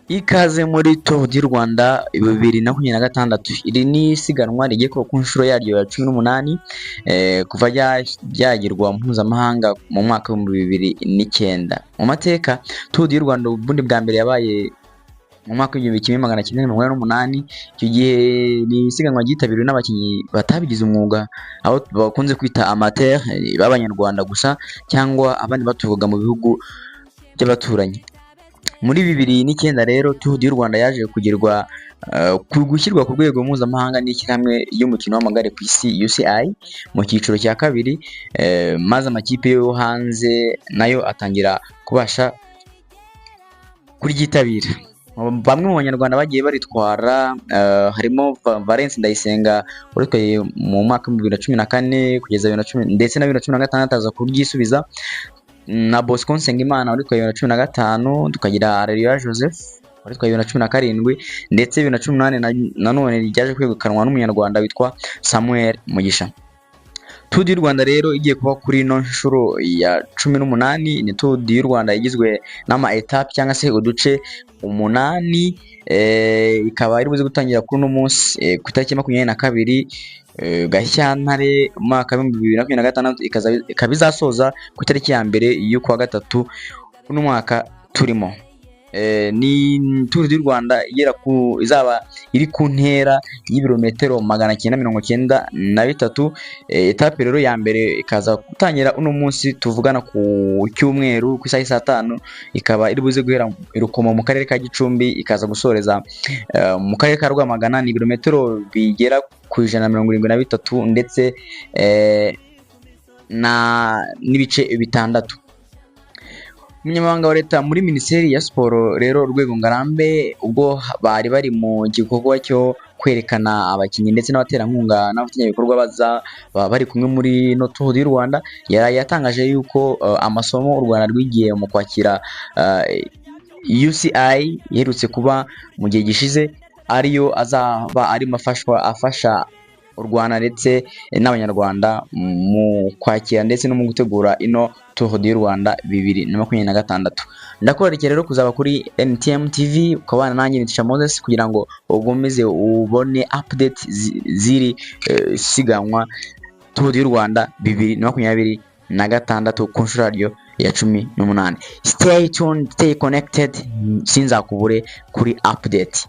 Ikaze muri Tour du Rwanda 2026. Iri ni isiganwa rigiye kuba ku nshuro yaryo ya 18 kuva ryagirwa mpuzamahanga mu mwaka wa 2009. Mu mateka Tour du Rwanda ubundi bwa mbere yabaye mu mwaka wa 1988. Icyo gihe ni isiganwa ryitabiriwe n'abakinnyi batabigize umwuga, aho bakunze kwita amateur b'abanyarwanda gusa cyangwa abandi batuvuga mu bihugu by'abaturanyi. Muri 2009 rero Tour du Rwanda yaje kugirwa gushyirwa ku rwego mpuzamahanga n'ishyirahamwe y'umukino w'amagare ku isi UCI mu cyiciro cya kabiri, maze amakipe yo hanze nayo atangira kubasha kuryitabira. Bamwe mu banyarwanda bagiye baritwara harimo Valence Ndayisenga waritwaye mu mwaka wa 2014 kugeza 2010 ndetse na 2016 aza kuryisubiza, na Bosco Nsengimana waritwaye 2015, tukagira Areruya Joseph waritwaye 2017 ndetse 2018 nanone ryaje kwegukanwa n'umunyarwanda witwa Samuel Mugisha. Tour du Rwanda rero igiye kuba kuri no nshuro ya 18. Ni Tour du Rwanda igizwe n'ama etape cyangwa se uduce 8, ikaba iri buze gutangira kuri no munsi ku itariki 22 Gashyantare umwaka wa 2026, ikaba izasoza ku itariki ya mbere y'ukwa gatatu kuno mwaka turimo. Ni Tour du Rwanda izaba iri ku ntera y'ibirometero 993. Etape rero ya mbere ikaza gutangira uno munsi tuvugana ku cyumweru ku isaha 5, ikaba iri buze guhera Rukomo mu karere ka Gicumbi, ikaza gusoreza mu karere ka Rwamagana. Ni ibirometero bigera ku 173 ndetse n'ibice 6. Umunyamabanga wa leta muri Minisiteri ya Siporo rero Rwego Ngarambe, ubwo bari bari mu gikorwa cyo kwerekana abakinnyi ndetse n'abaterankunga n'abafatanyabikorwa baba bari kumwe muri no Tour du Rwanda, yatangaje yuko amasomo u Rwanda rwigiye mu kwakira UCI yerutse kuba mu gihe gishize ariyo azaba ari afasha u Rwanda ndetse n'abanyarwanda mu kwakira ndetse no mu gutegura ino Tour du Rwanda 2026. Ndakorera rero kuzaba kuri NTM TV ukabana nanjye Nitisha Moses kugira ngo ugomeze ubone update ziri siganwa Tour du Rwanda 2026 ku nshuro yaryo ya 18. Stay tuned, stay connected, sinzakubure kuri update.